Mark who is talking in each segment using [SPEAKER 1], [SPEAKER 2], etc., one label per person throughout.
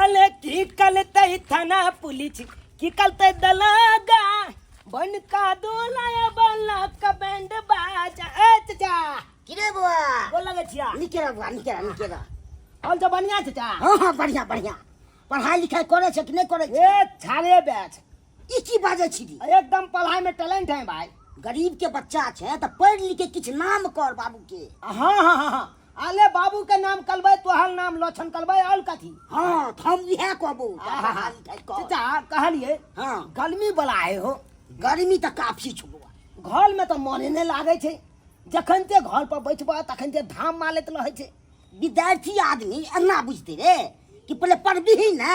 [SPEAKER 1] बोले की कलते थाना पुलिस की कलते दलागा बन का दोलाया बल्ला का बैंड बाजा ए चाचा
[SPEAKER 2] किरे बुआ
[SPEAKER 1] बोला गछिया
[SPEAKER 2] निकेरा बुआ निकेरा
[SPEAKER 1] और तो बढ़िया चाचा
[SPEAKER 2] हां बढ़िया पढ़ाई लिखाई करे छै कि नहीं करे छै
[SPEAKER 1] ए छाले बैच
[SPEAKER 2] ई की बाजे छी
[SPEAKER 1] एकदम पढ़ाई में टैलेंट है भाई
[SPEAKER 2] गरीब के बच्चा छै त पढ़ लिख के किछ नाम कर बाबू के
[SPEAKER 1] हां आले बाबू के नाम कलबै तोहर नाम लोछन कलबै और कथी
[SPEAKER 2] हां हम इहे कहबो
[SPEAKER 1] चाचा कहलिए
[SPEAKER 2] हां
[SPEAKER 1] गर्मी बला है हो
[SPEAKER 2] गर्मी त काफी छ बुआ
[SPEAKER 1] घर में तो मने नहीं लागे छै जखन ते घर पर बैठबा तखन ते धाम मालैत रहे छै
[SPEAKER 2] विद्यार्थी आदमी एना बुझते रे कि पहले पढ़बी ही ना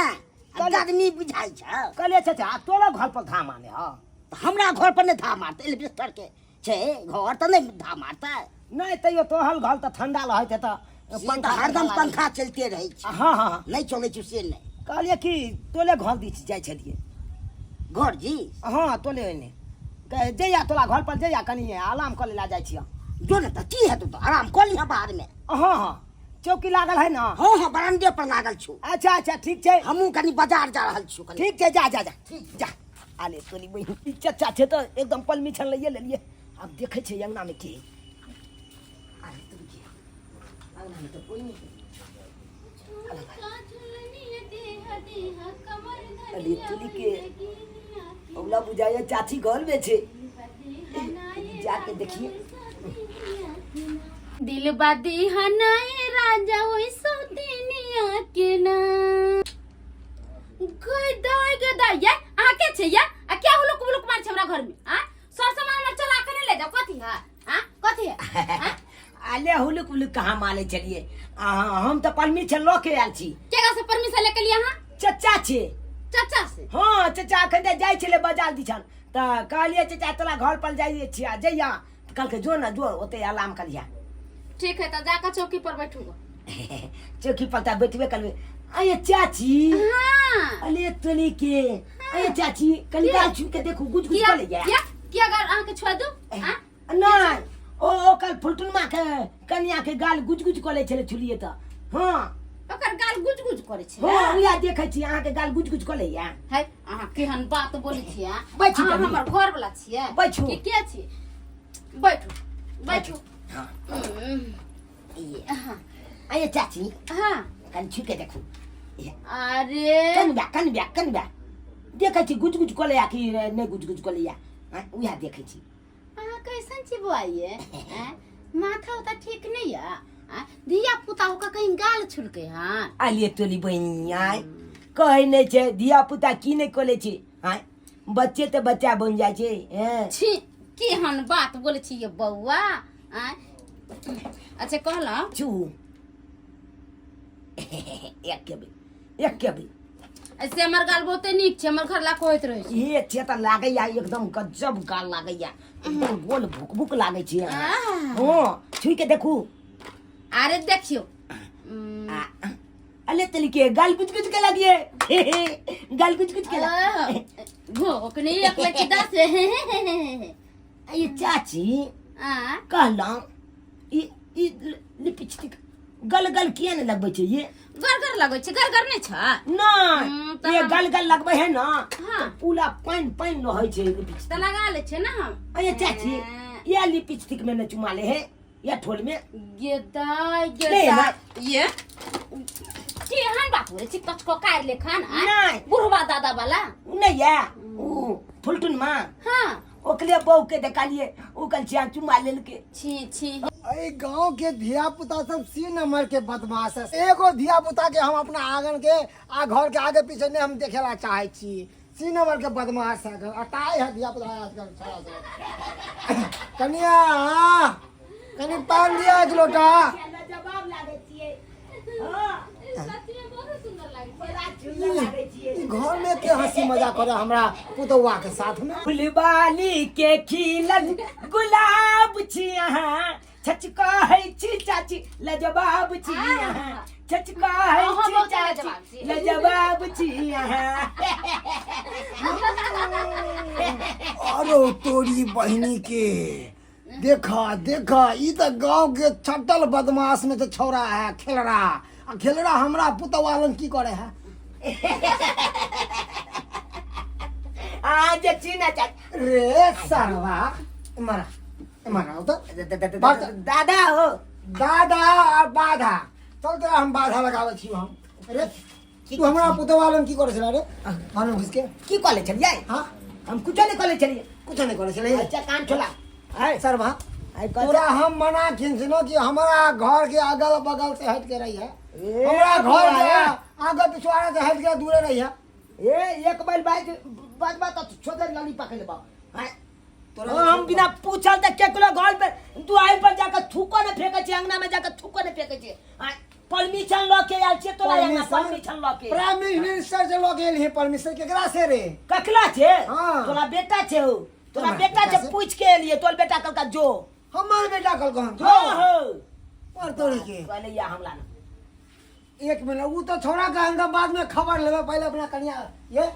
[SPEAKER 2] गर्मी बुझाई छ
[SPEAKER 1] कहले चाचा तोरा घर पर धाम आने ह
[SPEAKER 2] हमरा घर पर ने धाम मारते एलिवेटर के छै घर त नहीं धाम मारता
[SPEAKER 1] नहीं तैयो तोहर घर तो ठंडा रहते तो
[SPEAKER 2] पंखा हरदम पंखा चलते रहे छै
[SPEAKER 1] हां
[SPEAKER 2] नहीं चले छै से नहीं
[SPEAKER 1] कहलिए कि तोले घर दिस जाय छलिए
[SPEAKER 2] घर जी
[SPEAKER 1] हां तोले ने कह जइया तोला घर पर जइया कनी आराम कर ला जाय छिया
[SPEAKER 2] जो न त की है तो आराम कर लिहा बाहर में
[SPEAKER 1] हां चौकी लागल है ना
[SPEAKER 2] हां बरामदे पर लागल छु
[SPEAKER 1] अच्छा ठीक छै
[SPEAKER 2] हमहू कनी बाजार जा रहल छु
[SPEAKER 1] ठीक छै जा ठीक जा आले तोनी बहिन चाचा छै तो एकदम पलमी छन लइए लेलिए अब देखे छै अंगना में की
[SPEAKER 2] आले तुम की अंगना में तो कोई नहीं
[SPEAKER 1] अली तुली के औला बुझाया चाची घर में छे जाके देखिए
[SPEAKER 3] दिल बादी हनाए राजा ओई सौतिनिया के ना गदाय या आके छे या आ क्या हुलुक मार छ हमरा घर में हां सब सामान चला के ले जा कथी है हां कथी है
[SPEAKER 1] आले हुलुक कहां माले चलिए हम तो परमिशन लो के आल छी
[SPEAKER 3] केगा से परमिशन लेके लिया हां
[SPEAKER 1] चाचा छे
[SPEAKER 3] चाचा से
[SPEAKER 1] हां चाचा अखन जाय छले बाजार दिछन त कहलिए चाचा तोला घर पर जाइए छिया जइया कल के जो ना जो ओते आराम करिया
[SPEAKER 3] ठीक है तो जाकर चौकी पर बैठूंगा
[SPEAKER 1] चौकी पर ता बैठबे करबे अये चाची
[SPEAKER 3] हां
[SPEAKER 1] अले तनी के अये चाची कनी गाल छू के देखो गुज कर ले जा
[SPEAKER 3] क्या अगर आके छोड़ दो हां
[SPEAKER 1] नहीं ओ कल फुलटुन मा के कनिया के गाल गुज करे छले छुलिए त हां
[SPEAKER 3] ओकर गाल गुज करे छै
[SPEAKER 1] हां उया देखे छी अहाँ के गाल गुज करे या
[SPEAKER 3] है अहाँ केहन बात बोलै छियै
[SPEAKER 1] बैठू
[SPEAKER 3] अहाँ हमर घर वाला छियै
[SPEAKER 1] बैठू
[SPEAKER 3] के छी बैठू
[SPEAKER 1] हां
[SPEAKER 3] ये
[SPEAKER 1] अये चाची
[SPEAKER 3] हां
[SPEAKER 1] कन छू के देखो
[SPEAKER 3] अरे
[SPEAKER 1] कन बा देखे छी गुज करे या कि नहीं गुज करे या उया देखे छी
[SPEAKER 3] अहाँ कैसन छी बुआइए माथा उता ठीक नहीं है दिया पुता का कहीं गाल छुलके हां
[SPEAKER 1] आलिए तोली बहिनिया कहे नहीं छे दिया पुता की नहीं कोले छी हां बच्चे तो बच्चा बन जाय छे
[SPEAKER 3] छी केहन बात बोले छी ये बौआ अच्छा कहला
[SPEAKER 1] चू एक के भी
[SPEAKER 3] ऐसे हमर गाल बहुते नीक छै हमर घर ला कहैत रहे छी
[SPEAKER 1] ये छे त लागे या एकदम गजब गाल लागे या एकदम गोल भुक लागे छी हां छुई के देखू
[SPEAKER 3] अरे देखियो
[SPEAKER 1] अले तली के गाल गुज के लगिए गाल गुज के
[SPEAKER 3] भोक नहीं एक लची 10
[SPEAKER 1] ये चाची कहला ई लिपस्टिक गल किए ने लगबै छै ये
[SPEAKER 3] गरगर लगै छै गरगर नहीं छ
[SPEAKER 1] ना ये गल लगबै है ना तो पूरा पानी रहै छै लिपस्टिक
[SPEAKER 3] त लगा ले छै ना हम
[SPEAKER 1] अये चाची ये लिपस्टिक में न चुमा ले है या ठोल में
[SPEAKER 3] गेदाय ये केहन बात हो छै कचको काट ले खान
[SPEAKER 1] नहीं
[SPEAKER 3] बुढ़वा दादा वाला
[SPEAKER 1] नहीं या ओ फुलटुन मां
[SPEAKER 3] हां
[SPEAKER 1] ओकले बहू के देखलिए ओ कल चिया चुमा लेल के
[SPEAKER 3] छी
[SPEAKER 4] अरे गांव के धिया पुता सब सी नंबर के बदमाश है एगो धिया पुता के हम अपना आंगन के घर के आगे पीछे ने हम देखेला चाहे छी सी नंबर के बदमाश है अटाई है धिया पुता आजकल कनिया कनी पान दिया एक लोटा
[SPEAKER 1] जवाब लागे छिए
[SPEAKER 3] सच में बहुत सुंदर लागे छै
[SPEAKER 4] घर में के हंसी मजाक करे हमरा पुतौआ के साथ में
[SPEAKER 1] फुलवाली के खिलल गुलाब छी अहाँ छचका है छी चाची लजवाब छी अहाँ छचका है छी चाची लजवाब छी अहाँ
[SPEAKER 4] अरे तोरी बहिनी के देखा ई तो गांव के छटल बदमाश में तो छौरा है खेलरा हमरा पुतवालन की करे है
[SPEAKER 1] आज चीना चाची
[SPEAKER 4] रे सरवा मरा मरा तो
[SPEAKER 1] दादा हो
[SPEAKER 4] दादा और बाधा चल तो हम बाधा लगावे छी हम अरे तू हमरा पुतो वालन की करे छला रे मालूम किसके
[SPEAKER 1] की कॉले चलिए
[SPEAKER 4] हां
[SPEAKER 1] हम कुछ नहीं कॉले चलिए
[SPEAKER 4] कुछ नहीं करे छले
[SPEAKER 1] अच्छा कान छोला है
[SPEAKER 4] सरवा
[SPEAKER 1] आई
[SPEAKER 4] पूरा हम मना खिंचनो कि हमारा घर के अगल बगल से हट के रही है हमारा घर के आगे पिछवाड़े से हट के दूर रही है
[SPEAKER 1] ए एक बार बात तो छोटे लाली पकड़ ले बा है हम बिना पूछल त केकरो घर पे दुआर पर जाकर थूको न फेंके छे अंगना में जाकर थूको न फेंके छे परमिशन ल के आल छे तोरा यहाँ परमिशन ल के
[SPEAKER 4] प्राइम मिनिस्टर से लोग गेल है परमिशन केकरा से रे
[SPEAKER 1] कखला छे
[SPEAKER 4] हाँ।
[SPEAKER 1] तोरा बेटा छे हो तोरा
[SPEAKER 4] तोरा
[SPEAKER 1] बेटा
[SPEAKER 4] बेटा
[SPEAKER 1] छे
[SPEAKER 4] से?
[SPEAKER 1] पूछ के लिए तोर बेटा कल का जो
[SPEAKER 4] हमार बेटा कल कौन
[SPEAKER 1] हो हो
[SPEAKER 4] और तोरी के
[SPEAKER 1] पहले या हमला न
[SPEAKER 4] एक मिनट वो तो छोड़ा का हमका बाद में खबर लेवे पहले अपना कन्या ये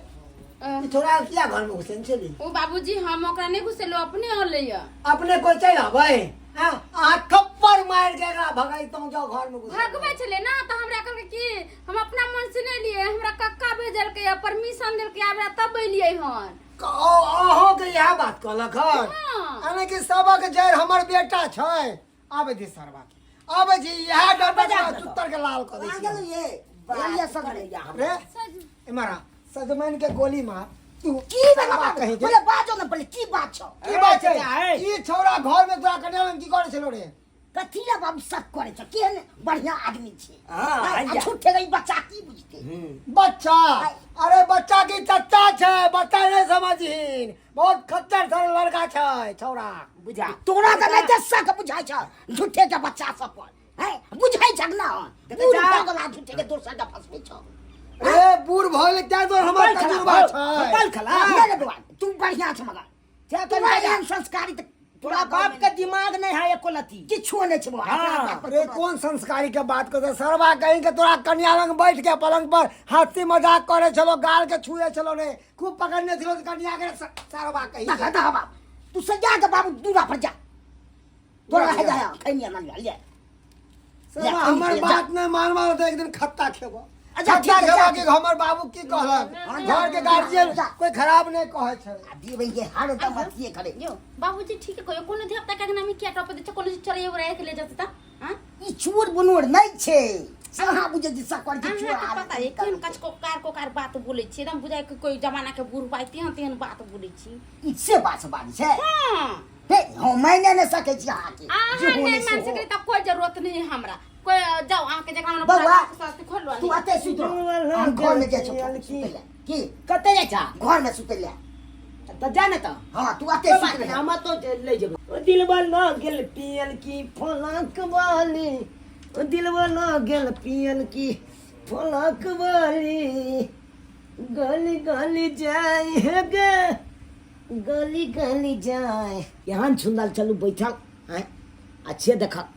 [SPEAKER 4] छोड़ा क्या घर में घुसे चली
[SPEAKER 3] ओ बाबूजी हम ओकरा नहीं घुसेलो अपने होले या
[SPEAKER 4] अपने को चल आवे हां आ थप्पड़ मार के एकरा भगाई तो जाओ घर में घुसे
[SPEAKER 3] भगवे छले ना तो हमरा कहल कि हम अपना मन से नहीं लिए हमरा कक्का भेजल के परमिशन देल के आबे तब लिए हन
[SPEAKER 4] ओहो के यह बात कहलक हन
[SPEAKER 3] हां
[SPEAKER 4] अने कि सबक जड़ हमर बेटा छै आबे जी सरवा के आबे जी यह डर चुत्तर के लाल कर दै
[SPEAKER 2] पागल
[SPEAKER 4] छी
[SPEAKER 2] ये सगरे
[SPEAKER 1] या
[SPEAKER 4] रे इमारा सजमन के गोली मार तू
[SPEAKER 2] की बात
[SPEAKER 4] कहीं के
[SPEAKER 2] बोले बाजो न बोले की बात छौ
[SPEAKER 4] की बात
[SPEAKER 1] है?
[SPEAKER 4] है ई छोरा घर में तोरा कन्या में की करे छलो रे
[SPEAKER 2] कथिला बाबू सब करे छ केहन बढ़िया आदमी छे
[SPEAKER 1] हां
[SPEAKER 2] आ छूटे गई बच्चा की बुझते
[SPEAKER 4] बच्चा अरे बच्चा की चच्चा छै बच्चा नहीं समझीन बहुत खच्चर सा लड़का छै छोरा
[SPEAKER 1] बुझा
[SPEAKER 2] तोरा त नहीं दे सक बुझाई छ झूठे के बच्चा सब पर है बुझाई छ ना पूरा पागल आ झूठे के दोसर का फसबे छ
[SPEAKER 4] ए बूढ़ भइल क्या तो हमर तजुर्बा छै
[SPEAKER 1] कल खला
[SPEAKER 2] मेरे दुआ तू बढ़िया छ मगर
[SPEAKER 1] क्या
[SPEAKER 2] तुम्हारे
[SPEAKER 1] कर
[SPEAKER 2] संस्कारी त
[SPEAKER 1] तोरा बाप का दिमाग नहीं है एको लती
[SPEAKER 2] किछो नहीं छ
[SPEAKER 1] हाँ,
[SPEAKER 4] अरे कौन संस्कारी के बात करते सरवा कहीं के तोरा कन्या लंग बैठ के पलंग पर हंसी मजाक करे चलो गाल के छुए चलो रे खूब पकड़ने चलो कन्या के सरवा कहीं
[SPEAKER 2] ना ना बाबू तू सजा के बाबू दूरा पर जा तोरा है जा खैनिया ना ले
[SPEAKER 4] सरवा हमर बात नहीं मानवा तो एक दिन खत्ता खेबो
[SPEAKER 2] अच्छा,
[SPEAKER 4] अच्छा
[SPEAKER 2] ठीक है,
[SPEAKER 4] खेबो
[SPEAKER 2] ठीक
[SPEAKER 4] कि हमर बाबू की कहलक घर के गार्जियन कोई खराब नहीं कहे छै
[SPEAKER 2] अभी भाई ये हाल तो मतिए करे
[SPEAKER 3] यो बाबूजी ठीक है कोई कोनो ध्यान तक नाम क्या टॉप दे कोनो चले एगो के ले जाता ता हां
[SPEAKER 2] ई चोर बनोड़ नहीं छे सहा बुझे जी सकड़ के चोर
[SPEAKER 3] हमरा पता है केन कच को कार बात बोले छी एकदम बुझाय के कोई जमाना के बूढ़ पाई तेहन बात बोले छी
[SPEAKER 2] इससे बात छे
[SPEAKER 3] हां
[SPEAKER 2] हे हम मैंने न सके छी आके
[SPEAKER 3] आहा नहीं मान सके त कोई जरूरत नहीं हमरा कोई जाओ आके जकरा में
[SPEAKER 2] बउआ,
[SPEAKER 3] सस्ती खोल लो
[SPEAKER 2] तू आते सुतो हम घर में जे छो की
[SPEAKER 1] कते जा छा
[SPEAKER 2] घर में सुते ले
[SPEAKER 1] त जाने त
[SPEAKER 2] हां तू आते सुते ले
[SPEAKER 1] हम तो ले जेबो दिलवा न गेल पियल की फलक वाली ओ दिलवा न गेल पियल की फलक वाली गली गली जाए है गे गली गली जाए यहाँ सुंदर चलू बैठल हैं अच्छे देखा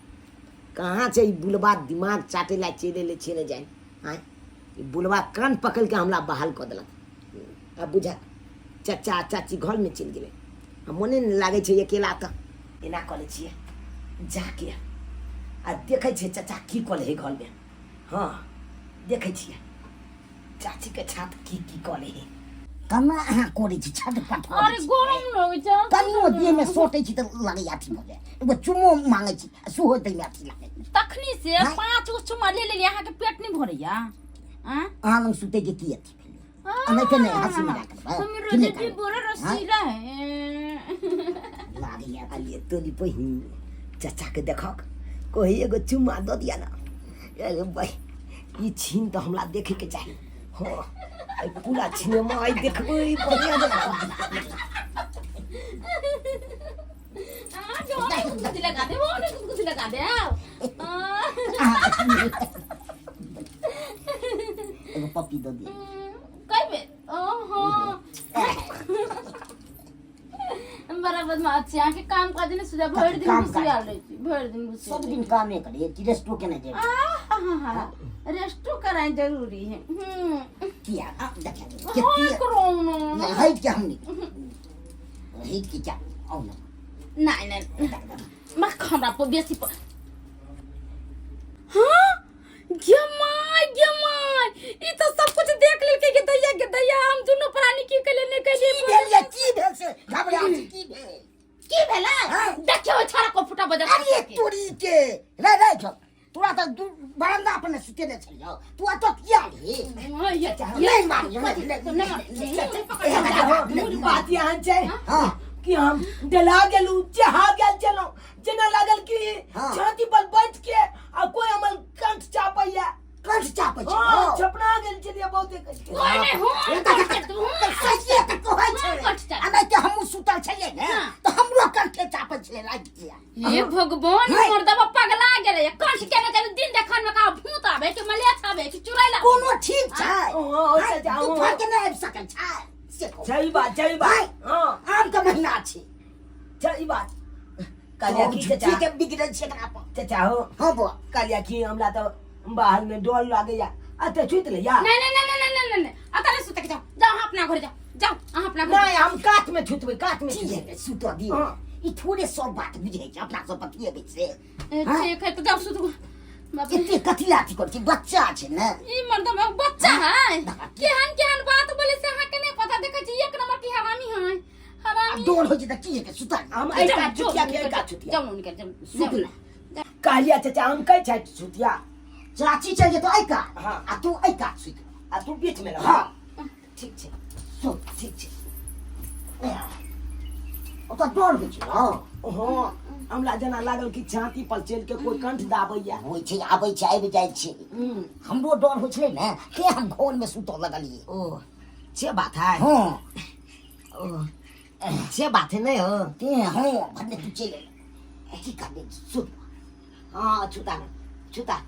[SPEAKER 1] कहाँ से ई बुलबा दिमाग चाटे ला चले ले छेने जाए हैं ई बुलबा कान पकड़ के हमला बहाल कर देलक अब बुझा चाचा चाची घर में चल गए हम मने नहीं लागे छे अकेला त एना करे छिए जाके आ देखे छे चाचा की करे है घर में हाँ देखे छिए चाची के छात की करे है
[SPEAKER 2] कमा अहाँ कोरे छी छत पट
[SPEAKER 3] अरे गरम लगे छ
[SPEAKER 2] तनियो दिए में सोटे छी त लगे याती हो जाए एगो चुमो मांगे छी सुहो दे में अथी लागे
[SPEAKER 3] तखनी से
[SPEAKER 2] हाँ?
[SPEAKER 3] 5 गो चुमा ले ले यहाँ के पेट नहीं भरैया हां
[SPEAKER 2] अहाँ लंग सुते के की अथी नहीं के नहीं हंसी मजाक कर
[SPEAKER 3] हम रोज भी बोरा रसीला है
[SPEAKER 2] लागे या
[SPEAKER 1] अलिए तोरी बहिन चाचा के देखक कोई एगो चुम्मा दो दिया ना अरे भाई ई छीन तो हमरा देखे के चाहिए हो आई पूरा छीने में आई देखबै बढ़िया
[SPEAKER 3] जो कुछ लगा दे वो कुछ लगा दे
[SPEAKER 2] एगो पप्पी दो दिए
[SPEAKER 3] कई बे ओहो बड़ा बदमाश है के काम काज ने सुधा भर दिन
[SPEAKER 2] काम
[SPEAKER 3] घुसी
[SPEAKER 2] काज।
[SPEAKER 3] आल रही भर दिन घुसी
[SPEAKER 2] सब दिन काम नहीं करे कि रेस्टो के नहीं दे
[SPEAKER 3] रेस्टो कराए जरूरी है
[SPEAKER 2] किया आप देखा
[SPEAKER 3] हाँ
[SPEAKER 2] कितनी
[SPEAKER 3] करो
[SPEAKER 2] नहीं
[SPEAKER 3] ना
[SPEAKER 2] है क्या हमने है कि क्या आओ ना
[SPEAKER 3] नहीं नहीं मैं हमरा पर बेसी पर हाँ जमाई जमाई ये तो सब कुछ देख
[SPEAKER 2] नहीं मारियो
[SPEAKER 1] बात यहाँ छै
[SPEAKER 2] हाँ
[SPEAKER 1] कि हम डला गेलू चाहा गेल चलो जेना लागल कि
[SPEAKER 2] हाँ।
[SPEAKER 1] छाती पर बैठ के आ कोई हमर कंठ चापैया
[SPEAKER 2] कंठ चापै छै
[SPEAKER 1] हाँ छपना गेल छलिए बहुते कष्ट के।
[SPEAKER 3] कोई नहीं हो
[SPEAKER 2] सहिए त कहै छै अनै के हमहु सुतल छलिए ने त हमरो कंठे चापै छले लाग दिया
[SPEAKER 3] ये भगवान मर्दवा पगला गेले कंठ के न दिन देखन में का भूत आवे कि मलेच आवे कि चुड़ैल आवे
[SPEAKER 2] कोनो ठीक छै
[SPEAKER 1] ओ चाचा
[SPEAKER 2] तू फट के नहीं आबि सकै छै से कहू
[SPEAKER 1] सही बात हाँ
[SPEAKER 2] आम के महीना छै
[SPEAKER 1] सही बात कालिया की
[SPEAKER 2] ठीक
[SPEAKER 1] चाचा
[SPEAKER 2] है बिगड़ल छै एकरा पर
[SPEAKER 1] चाचा हो
[SPEAKER 2] हां बो
[SPEAKER 1] कालिया की हमरा तो बाहर में डर लागैया अते छुत ले या
[SPEAKER 3] नहीं अतरे सुते के जाओ जाओ अपना घर जाओ अहाँ अपना घर
[SPEAKER 1] नहीं हम काट में छुतबै काट में
[SPEAKER 2] ठीक है सुत दियो
[SPEAKER 1] हाँ।
[SPEAKER 2] ई थोड़े सब बात बुझै छै अपना सब बतिएबै से
[SPEAKER 3] ठीक है तो जाओ सुत बाप रे
[SPEAKER 2] एते कथि लाठी कर छै बच्चा छै ने
[SPEAKER 3] ई मर्दवा बच्चा है केहन बात बोले से अहाँ के नहीं पता देखे छी एक नंबर की हरामी है हरामी
[SPEAKER 2] डोर हो छै त की है सुता
[SPEAKER 1] हम आई काट छुतिया के काट छुतिया
[SPEAKER 3] जाओ निकल
[SPEAKER 2] सुत
[SPEAKER 3] जाओ
[SPEAKER 2] ले
[SPEAKER 1] कालिया चाचा हम कह छै छुतिया
[SPEAKER 2] चाची चल जेतो आई का
[SPEAKER 1] हाँ।
[SPEAKER 2] आ तू आई का सुत
[SPEAKER 1] आ तू बीच में रह
[SPEAKER 2] हां
[SPEAKER 1] ठीक छै
[SPEAKER 2] सुत ठीक छै ओ त डोर हो छै हां
[SPEAKER 1] हाँ हमरा जना लागल कि छाती पर चल के कोई कंठ दाबैया
[SPEAKER 2] होय छै आबै छै आबि जाइ छै हमरो डर हो छलै ने के हम घर में सुत लगलिए
[SPEAKER 1] ओ से बात है
[SPEAKER 2] हां
[SPEAKER 1] ओ से बात है नहीं हो
[SPEAKER 2] ते हां भन्ने तू चले की कर दे सुत
[SPEAKER 1] हाँ छुता ना छुता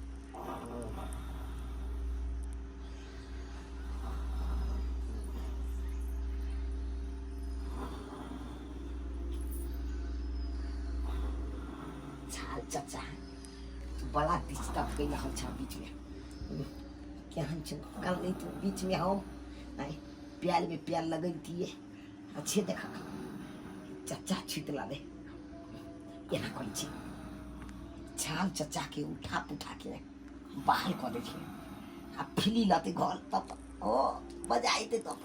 [SPEAKER 1] चाचा बड़ा डिस्टर्ब कइले हम छ बीच में क्या हम छ कल नहीं तो बीच में हम नहीं प्याल में प्याल लगई दिए अच्छे देखा चाचा छितला दे एना कोई छी छाल चाचा के उठा पुठा के बाहर कर दे छी आ फिली लाते घर तब ओ बजाइते तो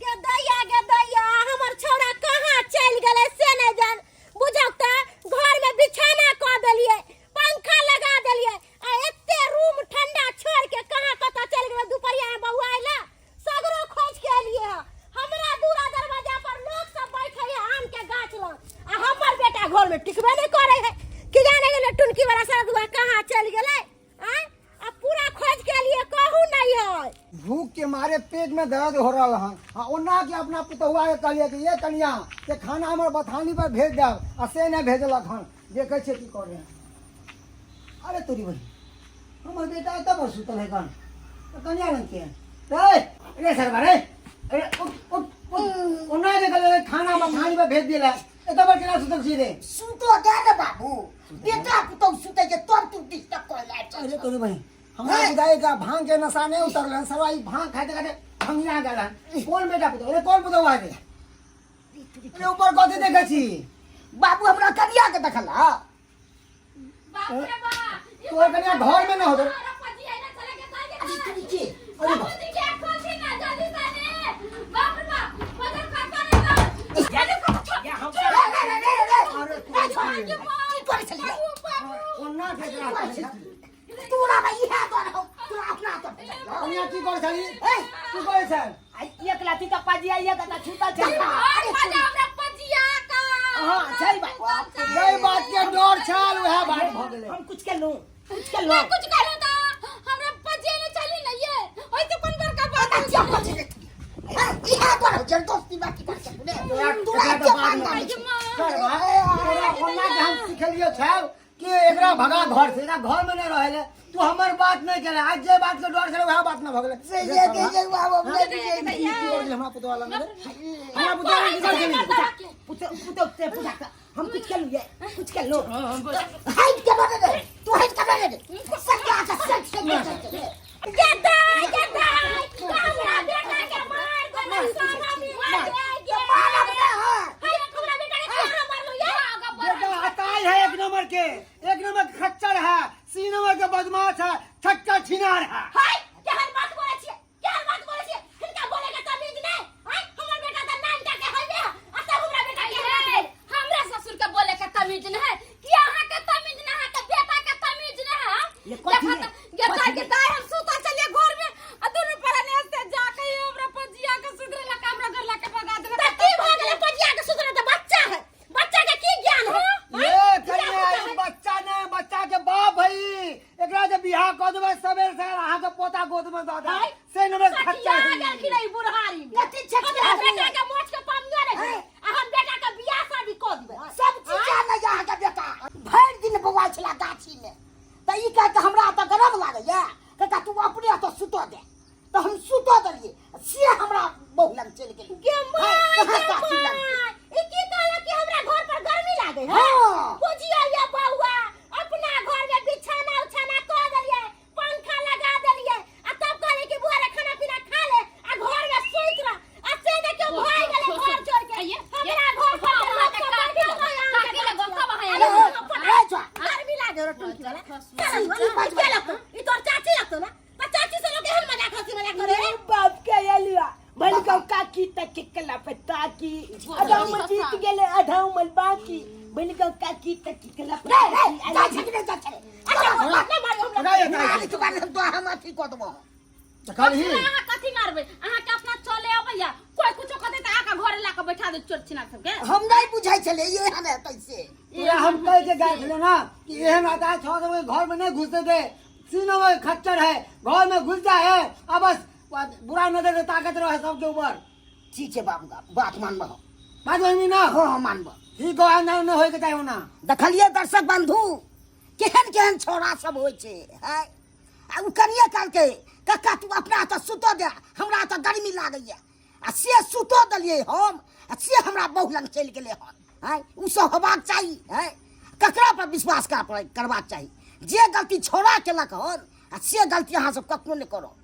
[SPEAKER 5] गे दैया हमर छौरा कहाँ चल गेलै से नहीं जान बुझौ त घर में बिछाना क देलिए पंखा लगा देलिए आ एते रूम ठंडा छोड़ के कहाँ कता चल गेलै दुपहरिया में बउआ आइला सगरो खोज के एलिए हमरा दूरा दरवाजा पर लोग सब बैठे है आम के गाछ लग आ हमर बेटा घर में टिकबे नहीं करे है कि जाने गेलै टुनकी वाला सरदुआ कहाँ चल गेलै आ पूरा खोज के लिए कहू नहीं है
[SPEAKER 4] भूख के मारे पेट में दर्द हो रहा है ओना के अपना पुतहुआ के कहलिए कि ये कनिया के खाना हमर बथानी पर भेज दे आ से नहीं भेजलक हन देखे छे की करे अरे तोरी भाई हमर बेटा तब सुतल है कन कनिया रंग के रे सरवा रे अरे ओना के कहले खाना बथानी पर भेज देला एत पर केना सुतल छी रे
[SPEAKER 2] सुतो दे रे बाबू बेटा पुतौ सुते के तब तू डिस्टर्ब कर ला
[SPEAKER 4] अरे तोरी भाई हमरा बुदाई का भांग के नशा नहीं उतरल सवाई भांग खाते खाते भंगिया गला कौन बेटा पुतो अरे कौन पुतो आगे अरे ऊपर कथि देखे छी
[SPEAKER 2] बाबू हमरा कनिया के देखला
[SPEAKER 3] बाप रे बा
[SPEAKER 4] तोर कनिया घर में न हो
[SPEAKER 3] पजी आइना चले के जाए
[SPEAKER 2] अरे तू के
[SPEAKER 4] अरे बा-
[SPEAKER 3] बाबूजी के खोजी ना जल्दी से बाप रे बाप बदल खाता नहीं
[SPEAKER 1] या हम
[SPEAKER 4] अरे तू
[SPEAKER 2] की करे चली
[SPEAKER 4] ओन्ना के करा
[SPEAKER 2] तोरा भाई है तो तोरा अपना तो
[SPEAKER 4] कनिया की कर छली तू करे छ
[SPEAKER 1] एक लाठी का पाजी आई का छूता छै
[SPEAKER 3] अरे मजा हमरा पजिया का
[SPEAKER 1] हां सही बात
[SPEAKER 4] गई बात के डर छाल वह बात भ गेले
[SPEAKER 1] हम कुछ कर लूं
[SPEAKER 3] मैं कुछ करूं तो हमरा पजिया नहीं चली नहीं है ओइ तो कौन बड़का बात
[SPEAKER 2] क्या कर छी ई है तो जबरदस्ती बात कर छ
[SPEAKER 4] तोरा के बात में कर बा तोरा ओन्ना के हम सिखलियो छ कि एकरा भगा घर से ना घर में नहीं रहले तू हमर बात नहीं करे आज जे बात के डर छले वह बात न भ गेले
[SPEAKER 2] से ये बाबू
[SPEAKER 4] हमरा पुतवा लंग हमरा पुतवा की कर छली
[SPEAKER 1] पुतो से पूछा
[SPEAKER 2] हम कुछ कर लिए कुछ कर लो हाइट के बारे में तू हाइट के बारे में सब क्या सब
[SPEAKER 5] गेदा हमरा बेटा के मार दे सारा में मार दे
[SPEAKER 2] मारा बेटा
[SPEAKER 5] हाय हमरा बेटा के क्या मारलो ये
[SPEAKER 4] बेटा अताई है एक नंबर खच्चर है, 3 नंबर के बदमाश है, छक्का छिनार है।
[SPEAKER 5] हाय क्या बात बोले छी इनका बोले का तमीज नहीं हाय हमर बेटा त नाम का के हइबे आ तब हमरा बेटा के
[SPEAKER 3] हमरा ससुर के बोले के तमीज न है कि अहाँ के तमीज न है के बेटा के तमीज न है।
[SPEAKER 2] ये कथी है?
[SPEAKER 3] गेटा के दाई हम सुता चलिए घर में आ दोनों पराने से जाके हमरा पजिया के सुधरे ला हमरा घर ला के भगा देला।
[SPEAKER 5] त की भ गेले पजिया के सुधरे त बच्चा है, बच्चा के की ज्ञान है
[SPEAKER 4] ये कन्या ई बच्चा ने बच्चा के बाप भई एकरा जे बियाह क देबे सबेर से अहाँ के पोता गोद में द दे से नंबर खच्चर
[SPEAKER 5] आ
[SPEAKER 4] है।
[SPEAKER 5] गेल खिलाई बुढ़ारी में
[SPEAKER 2] कथी छक्का
[SPEAKER 5] हमरा बेटा के मोछ के पामिया रे आ हम बेटा के बियाह शादी क देबे
[SPEAKER 2] सब चीज जाने यहाँ का बेटा भर दिन बौआ छला गाछी में त ई कह के हमरा त गरम लागैया कहता तू अपने तो सुतो दे तो हम सुतो दलिए से हमरा बहु लग चल गेल
[SPEAKER 5] गे माय ई की कहला कि हमरा घर पर गर्मी लागे है
[SPEAKER 2] हाँ।
[SPEAKER 5] बुझिया या बउआ अपना घर में बिछाना उछाना क देलिए पंखा लगा देलिए आ तब कहले कि बुआ रे खाना पीना खा ले आ घर में सुइत रह आ से देखियो भाई गेले घर छोड़ के हमरा घर पर गर्मी लागे रो टुकी वाला ई तोर चाची लगतो ना चाची से लोग एहन मजाक हंसी मजाक करे
[SPEAKER 1] बाप के एलिया भल का काकी तक कला पता की अधा में जीत गेले आधा में बाकी भल का काकी तक कला
[SPEAKER 2] जा छकने जा छे तो बारे हम तो हम अथी क देबो
[SPEAKER 4] कल ही
[SPEAKER 3] अहाँ कथी मारबे अहाँ के अपना चले अबैया कोई कुछो कहते त आका घर ला के बैठा दे चोर छिना सब के।
[SPEAKER 2] हम नहीं बुझाई छले ये हने कैसे
[SPEAKER 4] पूरा हम कह के गए थे ना कि एहन आता छोड़ देबे घर में नहीं घुसते थे, 3 नंबर खच्चर है घर में घुस जाए अब बस बुरा नजर से ताकत रहे सबके ऊपर।
[SPEAKER 2] ठीक है बाबू का बात मानबो
[SPEAKER 4] बात वही ना
[SPEAKER 2] हो हम मानबो
[SPEAKER 4] ठीक हो ना न होय के चाहिए ना।
[SPEAKER 2] देखलिए दर्शक बंधु केहन केहन छोरा सब होय छे है आ उ कनिया काल के कक्का तू अपना तो सुतो दे हमरा तो गर्मी लागैया आ से सुतो दलिए हम आ से हमरा बहु लंग चल गेले हन है उ सब होबाक चाहिए है ककरा पर विश्वास करबाक चाहिए जे गलती छोड़ा केलक हन आ से गलती अहाँ सब कखनो नहीं करो।